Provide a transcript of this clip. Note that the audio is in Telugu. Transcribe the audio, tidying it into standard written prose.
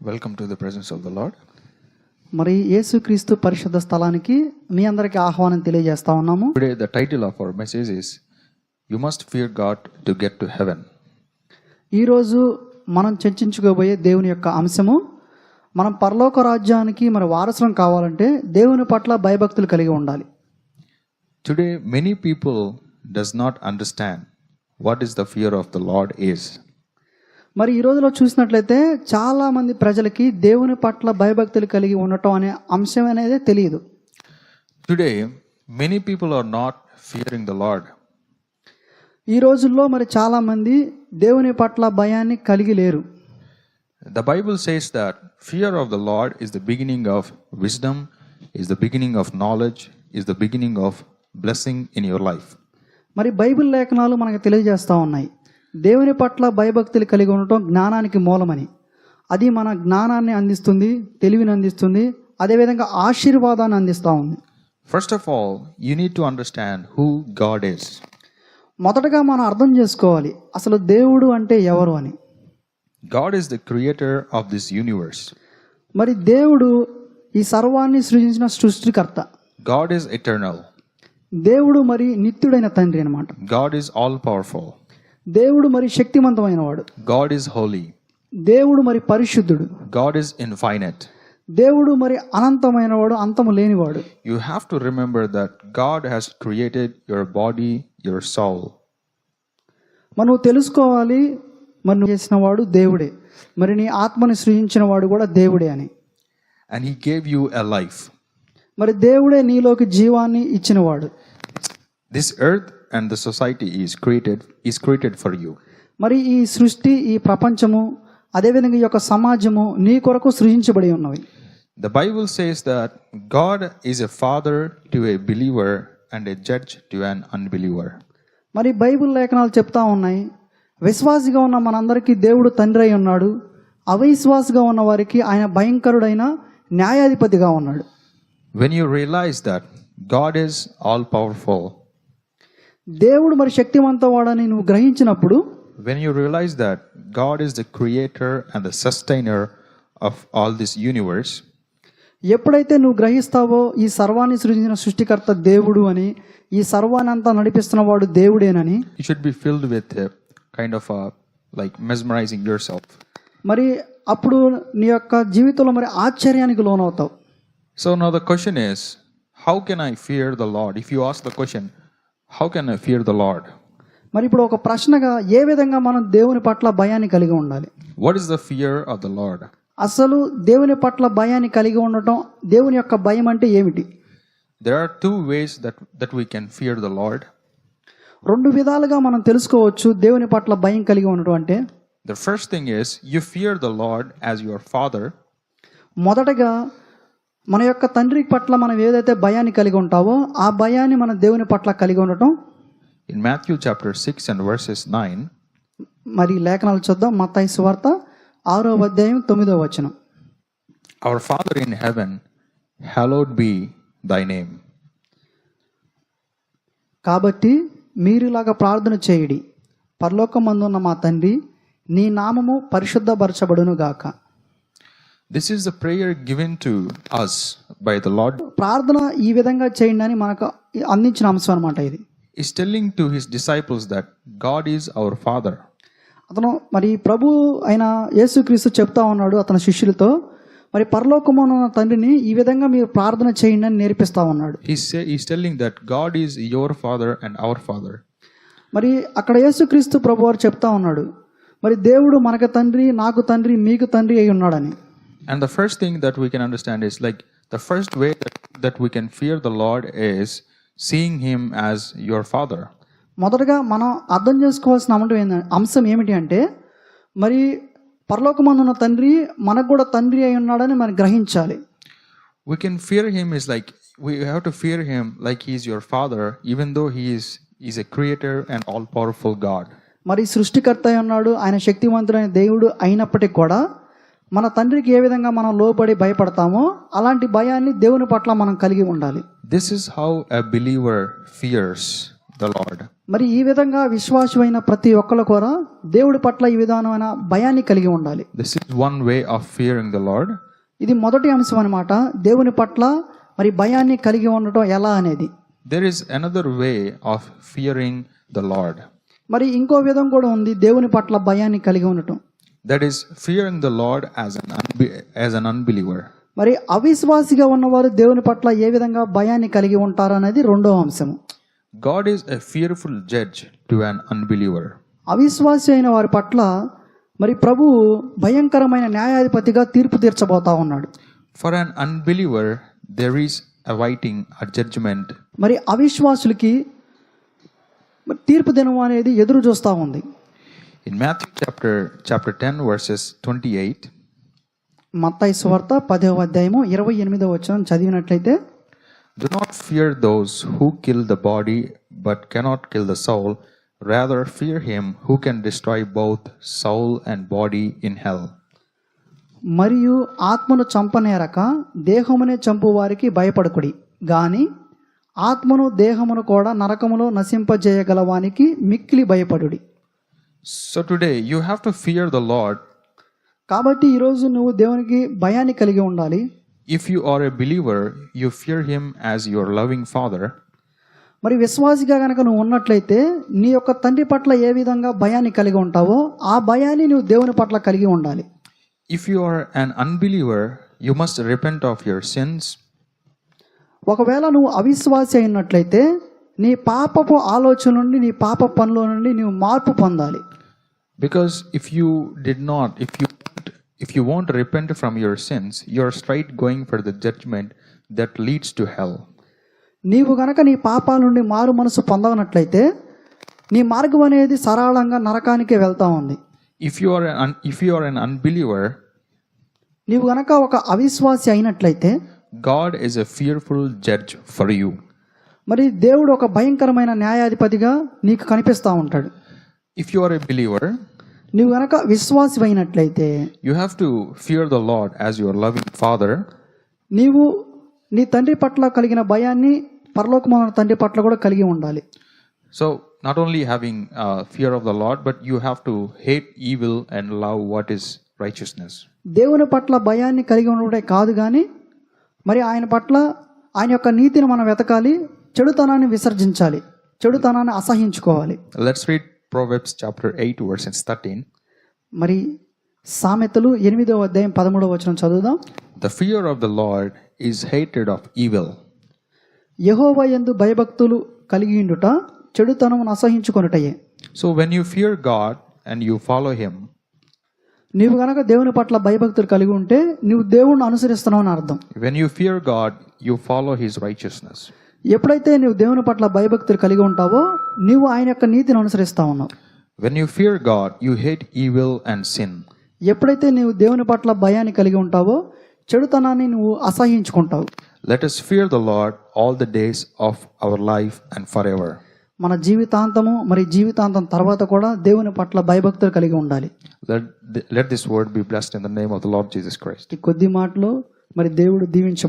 Welcome to the presence of the Lord. మరి యేసుక్రీస్తు పరిశుద్ధ స్థలానికి మీ అందరికీ ఆహ్వానం తెలియజేస్తా ఉన్నాము. Today the title of our message is You must fear God to get to heaven. ఈ రోజు మనం చర్చించుకోబోయే దేవుని యొక్క అంశము, మనం పరలోక రాజ్యానికి మన వారసులం కావాలంటే దేవుని పట్ల భయభక్తులు కలిగి ఉండాలి. Today many people does not understand what is the fear of the Lord is. మరి ఈ రోజులో చూసినట్లయితే చాలా మంది ప్రజలకి దేవుని పట్ల భయభక్తులు కలిగి ఉండటం అనే అంశం అనేది తెలియదు. Today many people are not fearing the Lord. ఈ రోజుల్లో మరి చాలా మంది దేవుని పట్ల భయాన్ని కలిగి లేరు. The Bible says that fear of the Lord is the beginning of wisdom, is the beginning of knowledge, is the beginning of blessing in your life. మరి బైబిల్ లేఖనాలు మనకు తెలియజేస్తూ ఉన్నాయి, దేవుని పట్ల భయభక్తులు కలిగి ఉండటం జ్ఞానానికి మూలమని. అది మన జ్ఞానాన్ని అందిస్తుంది, తెలివిని అందిస్తుంది, అదేవిధంగా ఆశీర్వాదాన్ని అందిస్తూ ఉంది. First of all, you need to understand who God is. మొదటగా మనం అర్థం చేసుకోవాలి అసలు దేవుడు అంటే ఎవరు అని. God is the creator of this universe. మరి దేవుడు ఈ సర్వాన్ని సృజించిన సృష్టికర్త. God is eternal. దేవుడు మరి నిత్యుడైన తండ్రి అన్నమాట. God is all powerful. దేవుడు మరి శక్తివంతమైన వాడు. God is holy. దేవుడు మరి పరిశుద్ధుడు. God is infinite. దేవుడు మరి అనంతమైన వాడు, అంతము లేనివాడు. You have to remember that God has created your body, your soul. మనం తెలుసుకోవాలి, మరి నువ్వు చేసిన వాడు దేవుడే, మరి నీ ఆత్మని సృజించిన వాడు కూడా దేవుడే అని. And He gave you a life. మరి దేవుడే నీలోకి జీవాన్ని ఇచ్చినవాడు. This earth and the society is created for you. మరి ఈ సృష్టి, ఈ ప్రపంచము, అదేవిధంగా ఈ యొక్క సమాజము నీ కొరకు సృజించబడి ఉన్నవి. The Bible says that God is a father to a believer and a judge to an unbeliever. మరి బైబిల్ లేఖనాలు చెప్తా ఉన్నాయి, విశ్వాసిగా ఉన్న మనందరికీ దేవుడు తండ్రి అయి ఉన్నాడు, అవిశ్వాసిగా ఉన్న వారికి ఆయన భయంకరుడైన న్యాయాధిపతిగా ఉన్నాడు. When you realize that God is all powerful, దేవుడు మరి శక్తివంతవాడని నువ్వు గ్రహించినప్పుడు, when you realize that God is the creator and the sustainer of all this universe, ఎప్పుడైతే నువ్వు గ్రహిస్తావో ఈ సర్వాన్ని సృజించిన సృష్టికర్త దేవుడు అని, ఈ సర్వాన్ని అంతా నడిపిస్తున్నవాడు దేవుడేనని, you should be filled with a kind of like mesmerizing yourself. మరి అప్పుడు నీ యొక్క జీవితంలో మరి ఆశ్చర్యానికి లోనవుతావు. So now the question is, how can I fear the Lord? If you ask the question, how can I fear the Lord? మరి ఇప్పుడు ఒక ప్రశ్నగా ఏ విధంగా మనం దేవుని పట్ల భయాన్ని కలిగి ఉండాలి? What is the fear of the Lord? అసలు దేవుని పట్ల భయాన్ని కలిగి ఉండటం, దేవుని యొక్క భయం అంటే ఏమిటి? There are two ways that we can fear the Lord. రెండు విధాలుగా మనం తెలుసుకోవచ్చు దేవుని పట్ల భయం కలిగి ఉండటం అంటే. The first thing is you fear the Lord as your father. మొదటగా మన యొక్క తండ్రి పట్ల మనం ఏదైతే భయాన్ని కలిగి ఉంటావో ఆ భయాన్ని మన దేవుని పట్ల కలిగి ఉండటం. In Matthew chapter 6 and verses 9, మరి లేఖనాలు చూద్దాం. మత్తయి సువార్త 6వ అధ్యాయం 9వ వచనం. Our Father in heaven, hallowed be thy name. కాబట్టి మీరులాగా ప్రార్థన చేయుడి, పరలోకమందున్న మా తండ్రి, నీ నామము పరిశుద్ధపరచబడును గాక. This is the prayer given to us by the Lord. ప్రార్థన ఈ విధంగా చేయండి అని మనకు అందించిన అంశం అన్నమాట ఇది. He's telling to his disciples that God is our Father. అతను మరి ప్రభు అయిన యేసుక్రీస్తు చెప్తా ఉన్నాడు అతని శిష్యులతో, మరి పరలోకమున్న తండ్రిని ఈ విధంగా మీరు ప్రార్థన చేయండి అని నేర్పిస్తా ఉన్నాడు. He's telling that God is your Father and our Father. మరి అక్కడ యేసుక్రీస్తు ప్రభు వారు చెప్తా ఉన్నాడు, మరి దేవుడు మనకు తండ్రి, నాకు తండ్రి, మీకు తండ్రి అయి ఉన్నాడని. And the first thing that we can understand is like the first way that we can fear the Lord is seeing him as your father. మొదటగా మనం అర్థం చేసుకోవాల్సిన అంశం ఏమిటి అంటే, మరి పరలోకమందున్న తండ్రి మనకు కూడా తండ్రి అయి ఉన్నాడని మనం గ్రహించాలి. We can fear him is like we have to fear him like he is your father, even though he is a creator and all powerful God. మరి సృష్టికర్త అయి ఉన్నాడు, ఆయన శక్తివంతుడైన దేవుడు అయినప్పటికీ కూడా మన తండ్రికి ఏ విధంగా మనం లోబడి భయపడతామో అలాంటి భయాన్ని దేవుని పట్ల మనం కలిగి ఉండాలి. This is how a believer fears the Lord. మరి ఈ విధంగా విశ్వాసమైన ప్రతి ఒక్కరు కూడా దేవుడి పట్ల ఈ విధానమైన భయాన్ని కలిగి ఉండాలి. This is one way of fearing the Lord. ఇది మొదటి అంశం అన్నమాట, దేవుని పట్ల మరి భయాన్ని కలిగి ఉండటం ఎలా అనేది. There is another way of fearing the Lord. మరి ఇంకో విధం కూడా ఉంది దేవుని పట్ల భయాన్ని కలిగి ఉండటం. That is fearing the Lord as an unbeliever. మరి అవిశ్వాసిగా ఉన్నవారు దేవుని పట్ల ఏ విధంగా భయాన్ని కలిగి ఉంటారు అనేది రెండో అంశము. God is a fearful judge to an unbeliever. అవిశ్వాసి అయిన వారి పట్ల మరి ప్రభువు భయంకరమైన న్యాయాధిపతిగా తీర్పు తీర్చబోతా ఉన్నాడు. For an unbeliever, there is awaiting a judgment. మరి అవిశ్వాసులకి తీర్పు దినం అనేది ఎదురు చూస్తూ ఉంది. In Matthew chapter 10 verses 28, మత్తయి సువార్త 10వ అధ్యాయము 28వ వచనం చదివినట్లయితే, do not fear those who kill the body but cannot kill the soul. Rather fear him who can destroy both soul and body in hell. మరియు ఆత్మను చంపనేరక దేహమునే చంపు వారికి భయపడకుడి, గాని ఆత్మను దేహమును కూడా నరకములో నశింపజేయగలవానికి మిక్కిలి భయపడుడి. So today you have to fear the Lord. కాబట్టి ఈరోజు నువ్వు దేవునికి భయాన్ని కలిగి ఉండాలి. If you are a believer, you fear him as your loving father. మరి విశ్వాసిగా గనక నువ్వు ఉన్నట్లయితే నీ యొక్క తండ్రి పట్ల ఏ విధంగా భయాన్ని కలిగి ఉంటావో ఆ భయాన్ని నువ్వు దేవుని పట్ల కలిగి ఉండాలి. If you are an unbeliever, you must repent of your sins. ఒకవేళ నువ్వు అవిశ్వాసి అయినట్లయితే నీ పాపపు ఆలోచన నుండి నీ పాప పనుల నుండి నువ్వు మార్పు పొందాలి. Because if you won't repent from your sins, you are straight going for the judgment that leads to hell. నీవు గనక నీ పాపాల నుండి మారు మనసు పొందనట్లయితే నీ మార్గం అనేది సరళంగా నరకానికే వెళ్తా ఉంది. If you are an unbeliever, నీవు గనక ఒక అవిశ్వాసి అయినట్లయితే God is a fearful judge for you. మరి దేవుడు ఒక భయంకరమైన న్యాయాధిపతిగా నీకు కనిపిస్తూ ఉంటాడు. If you are a believer, నీవు గనక విశ్వాసి అయినట్లయితే you have to fear the Lord as your loving father. నీవు నీ తండ్రి పట్ల కలిగిన భయాన్ని పరలోకమైన తండ్రి పట్ల కూడా కలిగి ఉండాలి. So not only having fear of the Lord, but you have to hate evil and love what is righteousness. దేవుని పట్ల భయాన్ని కలిగి ఉండడే కాదు కానీ మరి ఆయన పట్ల ఆయన యొక్క నీతిని మనం వెతకాలి, చెడుతనాన్ని విసర్జించాలి, చెడుతనాన్ని అసహించుకోవాలి. Let's read Proverbs chapter 8 verses 13. మరి సామెతలు 8వ అధ్యాయం 13వ వచనం చదువుదాం. The fear of the Lord is hatred of evil. యెహోవా యందు భయభక్తులు కలిగి ఉండుట చెడుతనమును అసహించుకొనుటయే. So when you fear God and you follow him, నీవు గనక దేవుని పట్ల భయభక్తులు కలిగి ఉంటే నువ్వు దేవుణ్ణి అనుసరిస్తున్నావు అని అర్థం. when you fear God, you follow his righteousness. ఎప్పుడైతే నువ్వు దేవుని పట్ల భయభక్తులు కలిగి ఉంటావో నీవు ఆయన యొక్క నీతిని అనుసరిస్తా ఉన్నావు. When you fear God, you hate evil and sin. ఎప్పుడైతే నువ్వు దేవుని పట్ల భయాన్ని కలిగి ఉంటావో చెడుతనాన్ని నువ్వు అసహించుకుంటావు. Let us fear the Lord all the days of our life and forever. మన జీవితాంతము మరి జీవితాంతం తర్వాత కూడా దేవుని పట్ల భయభక్తులు కలిగి ఉండాలి. Let this word be blessed in the name of the Lord Jesus Christ. ఈ కొద్ది మాటలు మరి దేవుడు దీవించ